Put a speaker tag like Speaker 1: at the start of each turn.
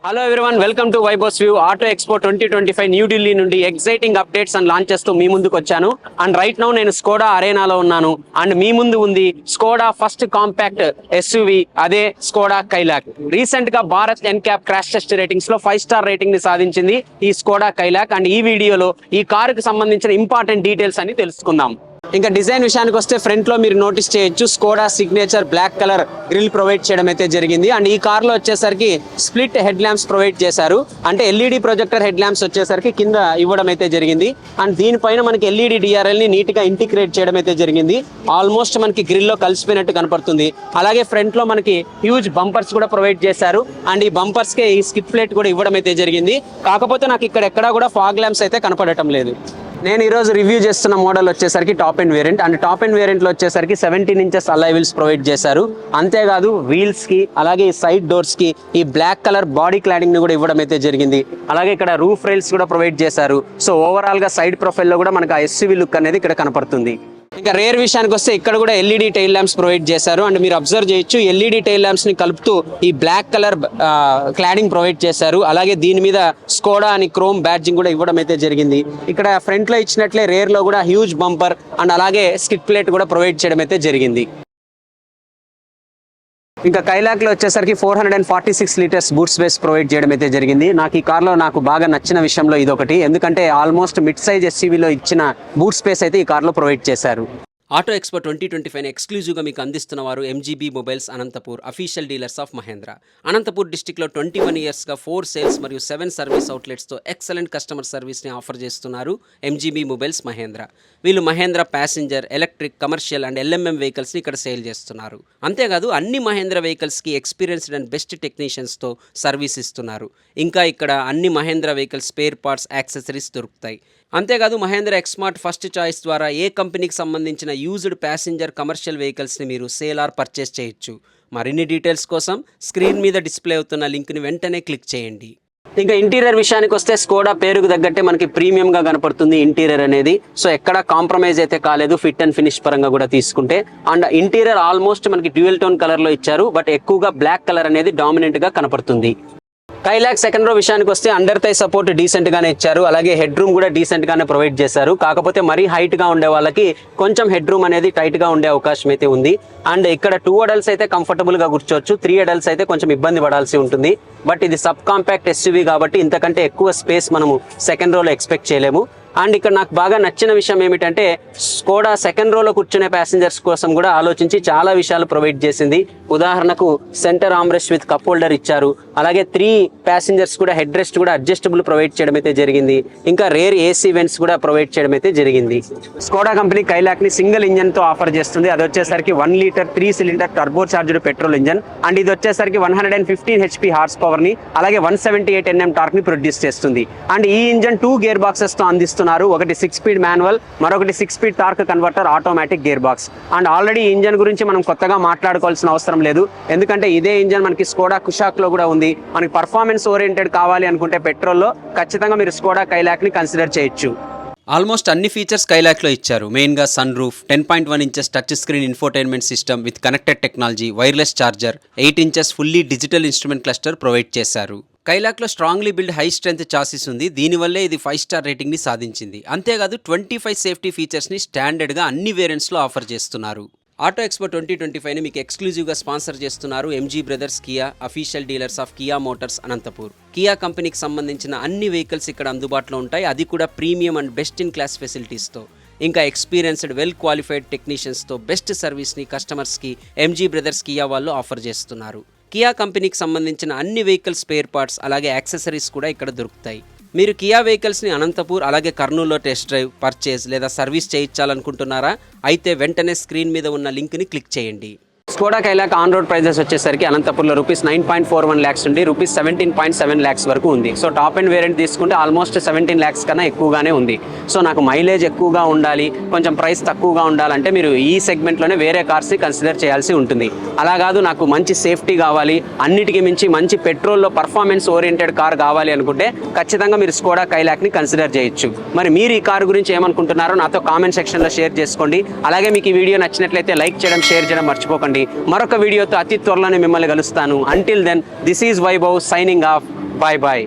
Speaker 1: Hello everyone, welcome to వైబోస్ వ్యూ auto expo 2025 New Delhi నుండి ఎక్సైటింగ్ అప్డేట్స్ అండ్ లాంచెస్ తో మీ ముందుకు వచ్చాను. అండ్ రైట్ నౌ నేను స్కోడా అరేనాలో ఉన్నాను. అండ్ మీ ముందు ఉంది స్కోడా ఫస్ట్ కాంపాక్ట్ ఎస్యూవి, అదే స్కోడా కైలాక్. రీసెంట్ గా Bharat NCAP crash test ratings లో 5 స్టార్ రేటింగ్ ని సాధించింది ఈ స్కోడా కైలాక్. అండ్ ఈ వీడియోలో ఈ కారుకు సంబంధించిన ఇంపార్టెంట్ డీటెయిల్స్ అని తెలుసుకుందాం. ఇంకా డిజైన్ విషయానికి వస్తే ఫ్రంట్ లో మీరు నోటీస్ చేయొచ్చు Skoda signature black colour grille provide చేయడం అయితే జరిగింది. అండ్ ఈ కార్ లో వచ్చేసరికి స్ప్లిట్ హెడ్ ల్యాంప్స్ ప్రొవైడ్ చేశారు. అంటే ఎల్ఈడి ప్రొజెక్టర్ హెడ్ ల్యాంప్స్ వచ్చేసరికి కింద ఇవ్వడం అయితే జరిగింది. అండ్ దీనిపైన మనకి ఎల్ఈడి డిఆర్ఎల్ ని నీట్ గా ఇంటిగ్రేట్ చేయడం అయితే జరిగింది. ఆల్మోస్ట్ మనకి గ్రిల్ లో కలిసిపోయినట్టు కనపడుతుంది. అలాగే ఫ్రంట్ లో మనకి హ్యూజ్ బంపర్స్ కూడా ప్రొవైడ్ చేశారు. అండ్ ఈ బంపర్స్ కి ఈ స్కిప్ ప్లేట్ కూడా ఇవ్వడం అయితే జరిగింది. కాకపోతే నాకు ఇక్కడ ఎక్కడా కూడా ఫాగ్ ల్యాంప్స్ అయితే కనపడటం లేదు. నేను ఈరోజు రివ్యూ చేస్తున్న మోడల్ వచ్చేసరికి top end variant. And top end variant లో వచ్చేసరికి 17 ఇంచెస్ అలై వీల్స్ ప్రొవైడ్ చేశారు. అంతేకాదు వీల్స్ కి అలాగే సైడ్ డోర్స్ కి ఈ బ్లాక్ కలర్ బాడీ క్లాడింగ్ ని కూడా ఇవ్వడం అయితే జరిగింది. అలాగే ఇక్కడ రూఫ్ రైల్స్ కూడా ప్రొవైడ్ చేశారు. సో ఓవరాల్ గా సైడ్ ప్రొఫైల్ లో కూడా మనకు ఆ ఎస్యూవీ లుక్ అనేది ఇక్కడ కనపడుతుంది. ఇంకా రేర్ విషయానికి వస్తే ఇక్కడ కూడా ఎల్ఈడి టైల్ ల్యాంప్స్ ప్రొవైడ్ చేశారు. అండ్ మీరు అబ్జర్వ్ చేయొచ్చు ఎల్ఈడి టైల్ ల్యాంప్స్ ని కలుపుతూ ఈ బ్లాక్ కలర్ క్లాడింగ్ ప్రొవైడ్ చేశారు. అలాగే దీని మీద స్కోడా అని క్రోమ్ బ్యాడ్జింగ్ కూడా ఇవ్వడం అయితే జరిగింది. ఇక్కడ ఫ్రంట్ లో ఇచ్చినట్లే రేర్ లో కూడా హ్యూజ్ బంపర్ అండ్ అలాగే స్కిట్ ప్లేట్ కూడా ప్రొవైడ్ చేయడం అయితే జరిగింది. ఇంకా కైలాక్ లో వచ్చేసరికి 446 లీటర్స్ బూట్ స్పేస్ ప్రొవైడ్ చేయడం అయితే జరిగింది. నాకు ఈ కార్లో నాకు బాగా నచ్చిన విషయంలో ఇదొకటి. ఎందుకంటే ఆల్మోస్ట్ మిడ్ సైజ్ ఎస్యూవీలో ఇచ్చిన బూట్ స్పేస్ అయితే ఈ కార్లో ప్రొవైడ్ చేశారు. ఆటో ఎక్స్పో 2025 ఎక్స్క్లూజివ్గా మీకు అందిస్తున్న వారు MGB mobiles Anantapur, official dealers of Mahindra. Anantapur డిస్టిక్లో 21 ఇయర్స్గా 4 సేల్స్ మరియు 7 సర్వీస్ అవుట్లెట్స్తో ఎక్సలెంట్ కస్టమర్ సర్వీస్ని ఆఫర్ చేస్తున్నారు ఎంజీబీ మొబైల్స్ మహేంద్ర. వీళ్ళు Mahindra passenger, electric, commercial and LMM వెహికల్స్ని ఇక్కడ సేల్ చేస్తున్నారు. అంతేకాదు అన్ని మహేంద్ర వెహికల్స్కి ఎక్స్పీరియన్స్డ్ అండ్ బెస్ట్ టెక్నీషియన్స్తో సర్వీస్ ఇస్తున్నారు. ఇంకా ఇక్కడ అన్ని Mahindra vehicles spare parts, accessories దొరుకుతాయి. అంతేకాదు మహేంద్ర ఎక్స్మార్ట్ ఫస్ట్ చాయిస్ ద్వారా ఏ కంపెనీకి సంబంధించిన యూజ్డ్ ప్యాసింజర్ కమర్షియల్ వెహికల్స్ని మీరు సేల్ ఆర్ పర్చేస్ చేయొచ్చు. మరిన్ని డీటెయిల్స్ కోసం స్క్రీన్ మీద డిస్ప్లే అవుతున్న లింక్ని వెంటనే క్లిక్ చేయండి. ఇంకా ఇంటీరియర్ విషయానికి వస్తే స్కోడా పేరుకు తగ్గట్టే మనకి ప్రీమియం గా కనపడుతుంది ఇంటీరియర్ అనేది. సో ఎక్కడ కాంప్రమైజ్ అయితే కాలేదు ఫిట్ అండ్ ఫినిష్ పరంగా కూడా తీసుకుంటే. అండ్ ఇంటీరియర్ ఆల్మోస్ట్ మనకి డ్యూయల్ టోన్ కలర్ లో ఇచ్చారు. బట్ ఎక్కువగా బ్లాక్ కలర్ అనేది డామినెంట్ గా కనపడుతుంది. కైలాక్ సెకండ్ రో విషయానికి వస్తే అండర్ థై సపోర్ట్ డీసెంట్ గానే ఇచ్చారు. అలాగే హెడ్ రూమ్ కూడా డీసెంట్ గానే ప్రొవైడ్ చేశారు. కాకపోతే మరీ హైట్ గా ఉండే వాళ్ళకి కొంచెం హెడ్ రూమ్ అనేది టైట్ గా ఉండే అవకాశం అయితే ఉంది. అండ్ ఇక్కడ 2 అడల్ట్స్ అయితే కంఫర్టబుల్ గా కూర్చోవచ్చు, 3 అడల్ట్స్ అయితే కొంచెం ఇబ్బంది పడాల్సి ఉంటుంది. బట్ ఇది సబ్ కాంపాక్ట్ ఎస్యూవీ కాబట్టి ఇంతకంటే ఎక్కువ స్పేస్ మనము సెకండ్ రోలో ఎక్స్పెక్ట్ చేయలేము. అండ్ ఇక్కడ నాకు బాగా నచ్చిన విషయం ఏమిటంటే స్కోడా సెకండ్ రోలో కూర్చునే ప్యాసింజర్స్ కోసం కూడా ఆలోచించి చాలా విషయాలు ప్రొవైడ్ చేసింది. ఉదాహరణకు centre armrest with cup holder ఇచ్చారు. అలాగే 3 ప్యాసింజర్స్ కూడా హెడ్ రెస్ట్ కూడా అడ్జస్టబుల్ ప్రొవైడ్ చేయడం అయితే జరిగింది. ఇంకా రేర్ ఏసీ వెంట్స్ కూడా ప్రొవైడ్ చేయడం అయితే జరిగింది. స్కోడా కంపెనీ కైలాక్ ని సింగిల్ ఇంజన్ తో ఆఫర్ చేస్తుంది. అది వచ్చేసరికి 1 litre 3 cylinder turbo charged petrol engine. And ఇది వచ్చేసరికి 115 HP హార్స్ పవర్ ని అలాగే 178 Nm టార్క్ ని ప్రొడ్యూస్ చేస్తుంది. అండ్ ఈ ఇంజన్ 2 గేర్ బాక్సెస్ తో అందిస్తున్నారు. ఒకటి 6 స్పీడ్ మాన్యువల్, మరొకటి 6 speed torque converter automatic gear box. And already ఈ ఇంజన్ గురించి మనం కొత్తగా మాట్లాడుకోవాల్సిన అవసరం లేదు. ఎందుకంటే ఇదే ఇంజన్ మనకి స్కోడా కుషాక్ లో కూడా ఉంది. మనకి పర్ఫార్మెన్స్ ఓరియంటెడ్ కావాలి అనుకుంటే పెట్రోల్లో ఖచ్చితంగా మీరు స్కోడా కైలాక్ ని కన్సిడర్ చేయొచ్చు. ఆల్మోస్ట్ అన్ని ఫీచర్స్ కైలాక్లో ఇచ్చారు. మెయిన్గా sun roof, 10.1 inches touch screen infotainment system with connected technology, wireless charger, 8 inches fully digital instrument cluster provide చేశారు. కైలాక్లో strongly build high strength chassis ఉంది. దీనివల్లే ఇది 5 స్టార్ రేటింగ్ని సాధించింది. అంతేకాదు 25 సేఫ్టీ ఫీచర్స్ని స్టాండర్డ్గా అన్ని వేరియంట్స్లో ఆఫర్ చేస్తున్నారు. ఆటో ఎక్స్పో 2025ని మీకు ఎక్స్క్లూజివ్గా స్పాన్సర్ చేస్తున్నారు MG brothers Kia, official dealers of Kia motors Anantapur. Kia కంపెనీకి సంబంధించిన అన్ని వెహికల్స్ ఇక్కడ అందుబాటులో ఉంటాయి. అది కూడా premium and best in class ఫెసిలిటీస్తో. ఇంకా ఎక్స్పీరియన్స్డ్ వెల్ క్వాలిఫైడ్ టెక్నీషియన్స్తో బెస్ట్ సర్వీస్ని కస్టమర్స్కి ఎంజీ బ్రదర్స్ కియా వాళ్ళు ఆఫర్ చేస్తున్నారు. కియా కంపెనీకి సంబంధించిన అన్ని వెహికల్ స్పేర్ పార్ట్స్ అలాగే యాక్సెసరీస్ కూడా ఇక్కడ దొరుకుతాయి. మీరు కియా వెహికల్స్ని అనంతపూర్ అలాగే కర్నూలులో టెస్ట్ డ్రైవ్, పర్చేజ్ లేదా సర్వీస్ చేయించాలనుకుంటున్నారా? అయితే వెంటనే స్క్రీన్ మీద ఉన్న లింక్ని క్లిక్ చేయండి. Skoda Kylaq on road prices వచ్చేసరికి అనంతపూర్లో ₹9.41 lakhs నుండి ₹17.7 lakhs వరకు ఉంది. సో టాప్ అండ్ వేరియంట్ తీసుకుంటే ఆల్మోస్ట్ 17 lakhs కన్నా ఎక్కువగానే ఉంది. సో నాకు మైలేజ్ ఎక్కువగా ఉండాలి, కొంచెం ప్రైస్ తక్కువగా ఉండాలంటే మీరు ఈ సెగ్మెంట్లోనే వేరే కార్స్ని కన్సిడర్ చేయాల్సి ఉంటుంది. అలా కాదు నాకు మంచి సేఫ్టీ కావాలి, అన్నిటికీ మించి మంచి పెట్రోల్లో పర్ఫార్మెన్స్ ఓరియంటెడ్ కార్ కావాలి అనుకుంటే ఖచ్చితంగా మీరు స్కోడా కైలాక్ని కన్సిడర్ చేయొచ్చు. మరి మీరు ఈ కార్ గురించి ఏమనుకుంటున్నారో నాతో కామెంట్ సెక్షన్లో షేర్ చేసుకోండి. అలాగే మీకు ఈ వీడియో నచ్చినట్లయితే లైక్ చేయడం, షేర్ చేయడం మర్చిపోకండి. మరొక వీడియోతో అతి త్వరలోనే మిమ్మల్ని కలుస్తాను. Until then this is Vaibhav signing off. Bye bye.